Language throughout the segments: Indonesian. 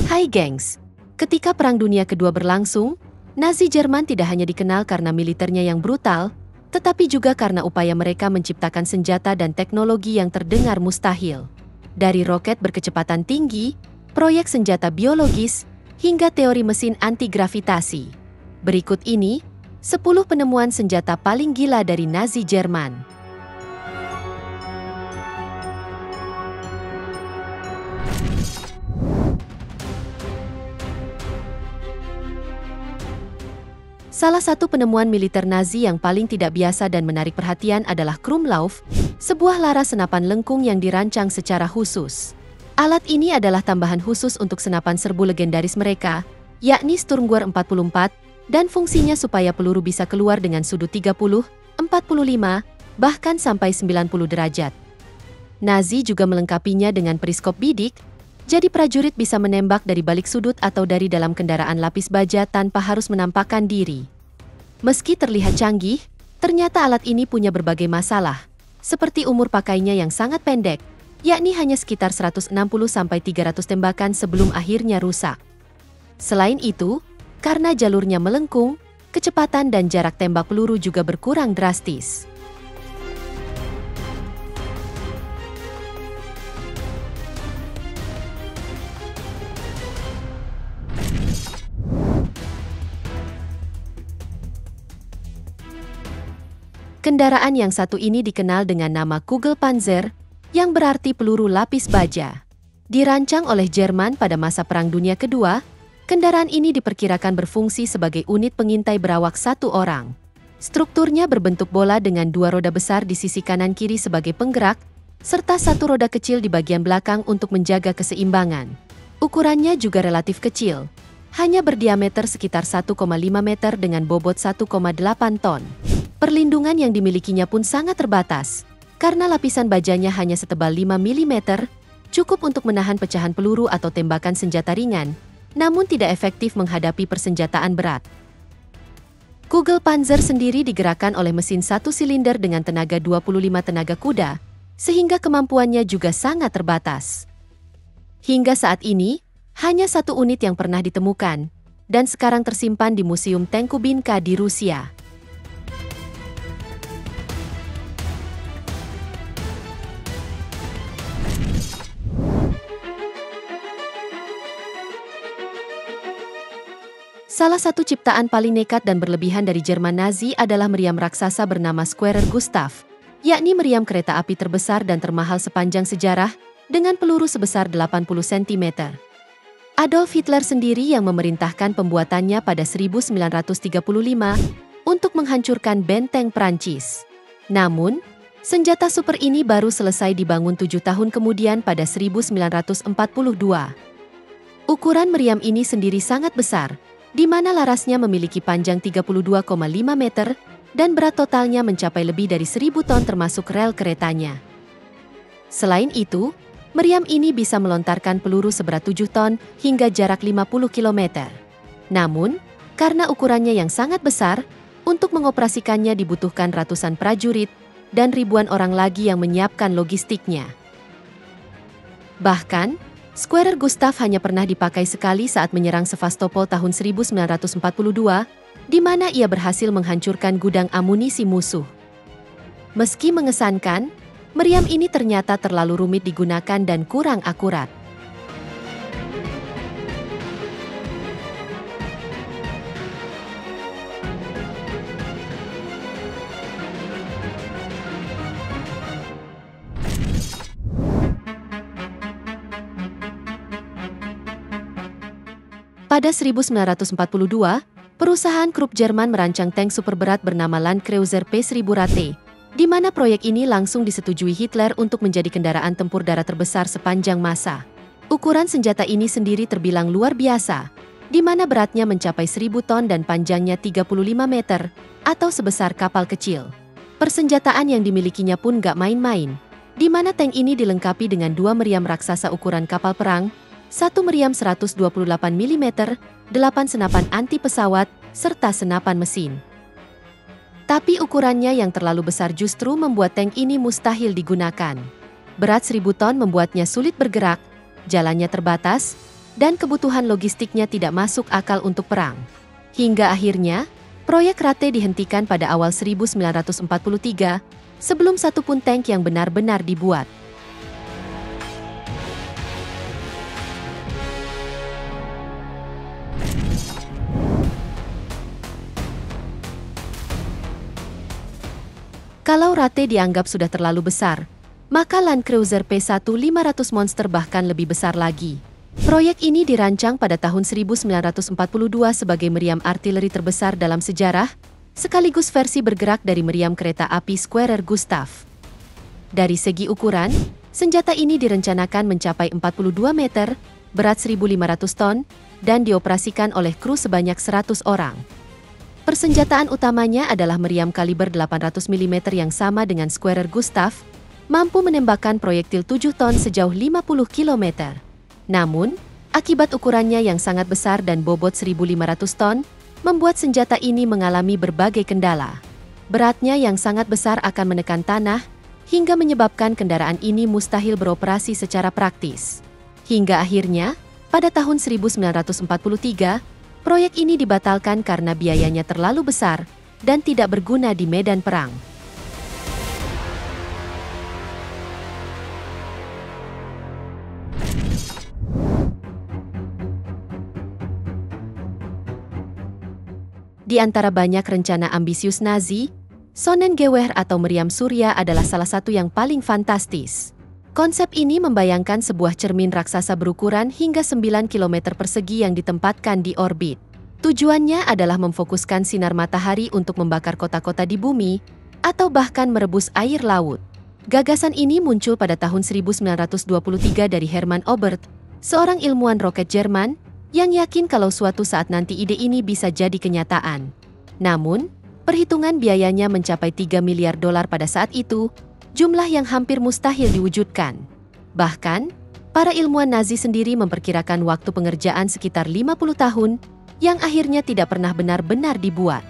Hai gengs, ketika Perang Dunia Kedua berlangsung, Nazi Jerman tidak hanya dikenal karena militernya yang brutal, tetapi juga karena upaya mereka menciptakan senjata dan teknologi yang terdengar mustahil. Dari roket berkecepatan tinggi, proyek senjata biologis, hingga teori mesin anti-gravitasi. Berikut ini, 10 penemuan senjata paling gila dari Nazi Jerman. Salah satu penemuan militer Nazi yang paling tidak biasa dan menarik perhatian adalah Krumlauf, sebuah laras senapan lengkung yang dirancang secara khusus. Alat ini adalah tambahan khusus untuk senapan serbu legendaris mereka, yakni Sturmgewehr 44, dan fungsinya supaya peluru bisa keluar dengan sudut 30, 45, bahkan sampai 90 derajat. Nazi juga melengkapinya dengan periskop bidik, jadi prajurit bisa menembak dari balik sudut atau dari dalam kendaraan lapis baja tanpa harus menampakkan diri. Meski terlihat canggih, ternyata alat ini punya berbagai masalah, seperti umur pakainya yang sangat pendek, yakni hanya sekitar 160-300 tembakan sebelum akhirnya rusak. Selain itu, karena jalurnya melengkung, kecepatan dan jarak tembak peluru juga berkurang drastis. Kendaraan yang satu ini dikenal dengan nama Kugelpanzer, yang berarti peluru lapis baja. Dirancang oleh Jerman pada masa Perang Dunia Kedua, kendaraan ini diperkirakan berfungsi sebagai unit pengintai berawak satu orang. Strukturnya berbentuk bola dengan dua roda besar di sisi kanan-kiri sebagai penggerak, serta satu roda kecil di bagian belakang untuk menjaga keseimbangan. Ukurannya juga relatif kecil, hanya berdiameter sekitar 1,5 meter dengan bobot 1,8 ton. Perlindungan yang dimilikinya pun sangat terbatas, karena lapisan bajanya hanya setebal 5 mm, cukup untuk menahan pecahan peluru atau tembakan senjata ringan, namun tidak efektif menghadapi persenjataan berat. Kugelpanzer sendiri digerakkan oleh mesin satu silinder dengan tenaga 25 tenaga kuda, sehingga kemampuannya juga sangat terbatas. Hingga saat ini, hanya satu unit yang pernah ditemukan, dan sekarang tersimpan di Museum Tank Kubinka di Rusia. Salah satu ciptaan paling nekat dan berlebihan dari Jerman Nazi adalah meriam raksasa bernama Squarer Gustav, yakni meriam kereta api terbesar dan termahal sepanjang sejarah, dengan peluru sebesar 80 cm. Adolf Hitler sendiri yang memerintahkan pembuatannya pada 1935 untuk menghancurkan benteng Prancis. Namun, senjata super ini baru selesai dibangun 7 tahun kemudian pada 1942. Ukuran meriam ini sendiri sangat besar, di mana larasnya memiliki panjang 32,5 meter dan berat totalnya mencapai lebih dari 1.000 ton termasuk rel keretanya. Selain itu, meriam ini bisa melontarkan peluru seberat 7 ton hingga jarak 50 km. Namun, karena ukurannya yang sangat besar, untuk mengoperasikannya dibutuhkan ratusan prajurit dan ribuan orang lagi yang menyiapkan logistiknya. Bahkan, Squarer Gustav hanya pernah dipakai sekali saat menyerang Sevastopol tahun 1942, di mana ia berhasil menghancurkan gudang amunisi musuh. Meski mengesankan, meriam ini ternyata terlalu rumit digunakan dan kurang akurat. Pada 1942, perusahaan Krupp Jerman merancang tank super berat bernama Landkreuzer P-1000 Ratte, di mana proyek ini langsung disetujui Hitler untuk menjadi kendaraan tempur darat terbesar sepanjang masa. Ukuran senjata ini sendiri terbilang luar biasa, di mana beratnya mencapai 1.000 ton dan panjangnya 35 meter, atau sebesar kapal kecil. Persenjataan yang dimilikinya pun gak main-main, di mana tank ini dilengkapi dengan 2 meriam raksasa ukuran kapal perang, 1 meriam 128 mm, 8 senapan anti pesawat, serta senapan mesin. Tapi ukurannya yang terlalu besar justru membuat tank ini mustahil digunakan. Berat 1.000 ton membuatnya sulit bergerak, jalannya terbatas, dan kebutuhan logistiknya tidak masuk akal untuk perang. Hingga akhirnya, proyek Rate dihentikan pada awal 1943, sebelum satu pun tank yang benar-benar dibuat. Kalau Rate dianggap sudah terlalu besar, maka Land Cruiser P1 500 Monster bahkan lebih besar lagi. Proyek ini dirancang pada tahun 1942 sebagai meriam artileri terbesar dalam sejarah, sekaligus versi bergerak dari meriam kereta api Squarer Gustav. Dari segi ukuran, senjata ini direncanakan mencapai 42 meter, berat 1.500 ton, dan dioperasikan oleh kru sebanyak 100 orang. Persenjataan utamanya adalah meriam kaliber 800 mm yang sama dengan Squarer Gustav, mampu menembakkan proyektil 7 ton sejauh 50 km. Namun, akibat ukurannya yang sangat besar dan bobot 1.500 ton, membuat senjata ini mengalami berbagai kendala. Beratnya yang sangat besar akan menekan tanah, hingga menyebabkan kendaraan ini mustahil beroperasi secara praktis. Hingga akhirnya, pada tahun 1943, proyek ini dibatalkan karena biayanya terlalu besar dan tidak berguna di medan perang. Di antara banyak rencana ambisius Nazi, Sonnengewehr atau meriam surya adalah salah satu yang paling fantastis. Konsep ini membayangkan sebuah cermin raksasa berukuran hingga 9 km persegi yang ditempatkan di orbit. Tujuannya adalah memfokuskan sinar matahari untuk membakar kota-kota di bumi, atau bahkan merebus air laut. Gagasan ini muncul pada tahun 1923 dari Hermann Oberth, seorang ilmuwan roket Jerman, yang yakin kalau suatu saat nanti ide ini bisa jadi kenyataan. Namun, perhitungan biayanya mencapai 3 miliar dolar pada saat itu, jumlah yang hampir mustahil diwujudkan. Bahkan, para ilmuwan Nazi sendiri memperkirakan waktu pengerjaan sekitar 50 tahun, yang akhirnya tidak pernah benar-benar dibuat.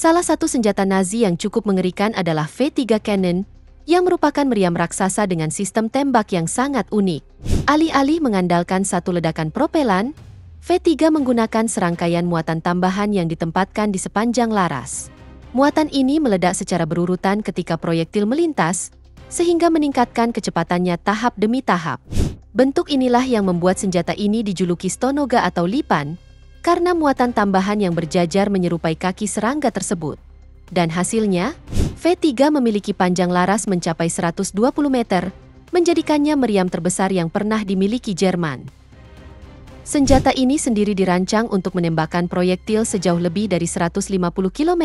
Salah satu senjata Nazi yang cukup mengerikan adalah V3 Cannon, yang merupakan meriam raksasa dengan sistem tembak yang sangat unik. Alih-alih mengandalkan satu ledakan propelan, V3 menggunakan serangkaian muatan tambahan yang ditempatkan di sepanjang laras. Muatan ini meledak secara berurutan ketika proyektil melintas, sehingga meningkatkan kecepatannya tahap demi tahap. Bentuk inilah yang membuat senjata ini dijuluki Stonoga atau lipan, karena muatan tambahan yang berjajar menyerupai kaki serangga tersebut. Dan hasilnya, V3 memiliki panjang laras mencapai 120 meter, menjadikannya meriam terbesar yang pernah dimiliki Jerman. Senjata ini sendiri dirancang untuk menembakkan proyektil sejauh lebih dari 150 km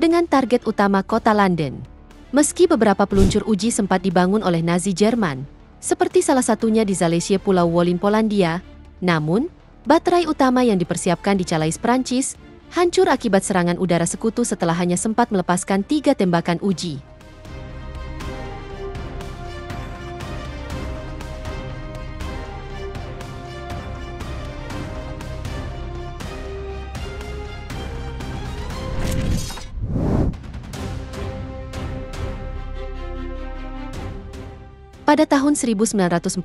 dengan target utama kota London. Meski beberapa peluncur uji sempat dibangun oleh Nazi Jerman, seperti salah satunya di Zalesye Pulau Wolin, Polandia, namun, baterai utama yang dipersiapkan di Calais, Prancis, hancur akibat serangan udara sekutu setelah hanya sempat melepaskan 3 tembakan uji. Pada tahun 1945,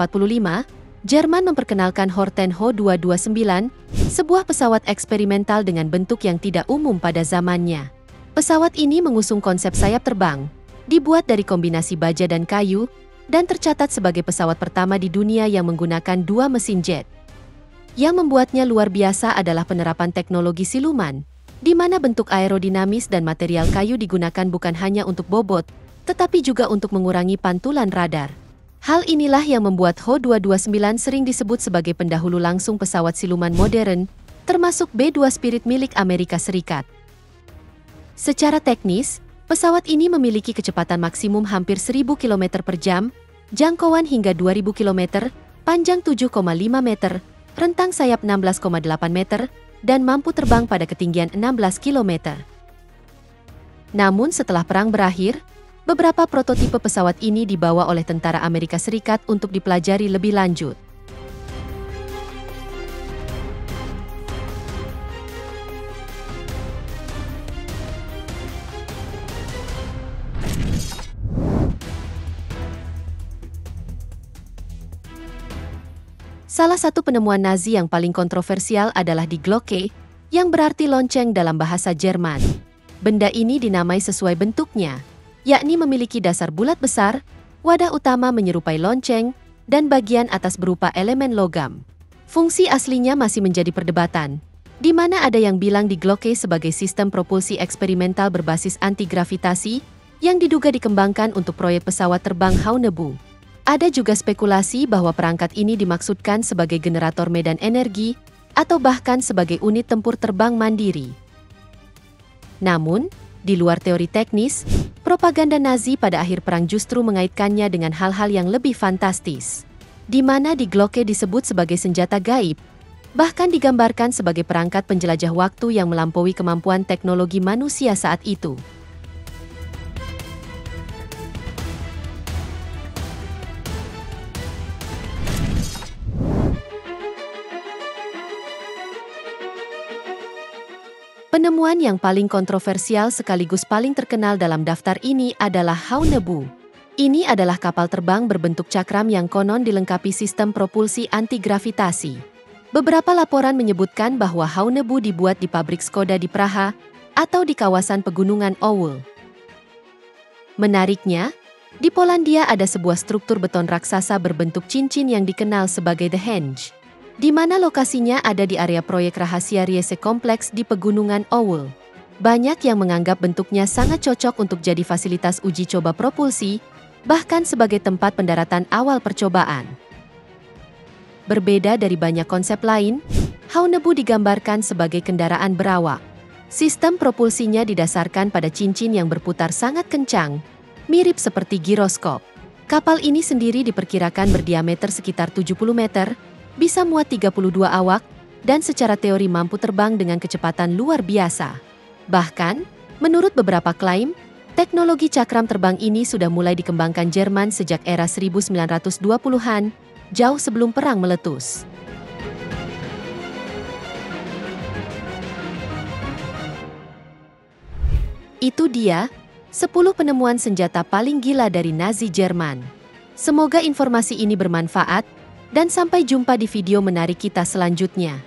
Jerman memperkenalkan Horten Ho 229, sebuah pesawat eksperimental dengan bentuk yang tidak umum pada zamannya. Pesawat ini mengusung konsep sayap terbang, dibuat dari kombinasi baja dan kayu, dan tercatat sebagai pesawat pertama di dunia yang menggunakan 2 mesin jet. Yang membuatnya luar biasa adalah penerapan teknologi siluman, di mana bentuk aerodinamis dan material kayu digunakan bukan hanya untuk bobot, tetapi juga untuk mengurangi pantulan radar. Hal inilah yang membuat Ho 229 sering disebut sebagai pendahulu langsung pesawat siluman modern, termasuk B-2 Spirit milik Amerika Serikat. Secara teknis, pesawat ini memiliki kecepatan maksimum hampir 1000 km per jam, jangkauan hingga 2000 km, panjang 7,5 meter, rentang sayap 16,8 meter, dan mampu terbang pada ketinggian 16 km. Namun setelah perang berakhir, beberapa prototipe pesawat ini dibawa oleh tentara Amerika Serikat untuk dipelajari lebih lanjut. Salah satu penemuan Nazi yang paling kontroversial adalah di Glocke, yang berarti lonceng dalam bahasa Jerman. Benda ini dinamai sesuai bentuknya, yakni memiliki dasar bulat besar, wadah utama menyerupai lonceng, dan bagian atas berupa elemen logam. Fungsi aslinya masih menjadi perdebatan, di mana ada yang bilang di Glocke sebagai sistem propulsi eksperimental berbasis anti-gravitasi yang diduga dikembangkan untuk proyek pesawat terbang Haunebu. Ada juga spekulasi bahwa perangkat ini dimaksudkan sebagai generator medan energi atau bahkan sebagai unit tempur terbang mandiri. Namun, di luar teori teknis, propaganda Nazi pada akhir perang justru mengaitkannya dengan hal-hal yang lebih fantastis, di mana di Glocke disebut sebagai senjata gaib, bahkan digambarkan sebagai perangkat penjelajah waktu yang melampaui kemampuan teknologi manusia saat itu. Penemuan yang paling kontroversial sekaligus paling terkenal dalam daftar ini adalah Haunebu. Ini adalah kapal terbang berbentuk cakram yang konon dilengkapi sistem propulsi anti-gravitasi. Beberapa laporan menyebutkan bahwa Haunebu dibuat di pabrik Skoda di Praha atau di kawasan pegunungan Oul. Menariknya, di Polandia ada sebuah struktur beton raksasa berbentuk cincin yang dikenal sebagai The Henge, di mana lokasinya ada di area proyek rahasia Riese Kompleks di pegunungan Oul. Banyak yang menganggap bentuknya sangat cocok untuk jadi fasilitas uji coba propulsi, bahkan sebagai tempat pendaratan awal percobaan. Berbeda dari banyak konsep lain, Haunebu digambarkan sebagai kendaraan berawak. Sistem propulsinya didasarkan pada cincin yang berputar sangat kencang, mirip seperti giroskop. Kapal ini sendiri diperkirakan berdiameter sekitar 70 meter, bisa muat 32 awak, dan secara teori mampu terbang dengan kecepatan luar biasa. Bahkan, menurut beberapa klaim, teknologi cakram terbang ini sudah mulai dikembangkan Jerman sejak era 1920-an, jauh sebelum perang meletus. Itu dia, 10 penemuan senjata paling gila dari Nazi Jerman. Semoga informasi ini bermanfaat, dan sampai jumpa di video menarik kita selanjutnya.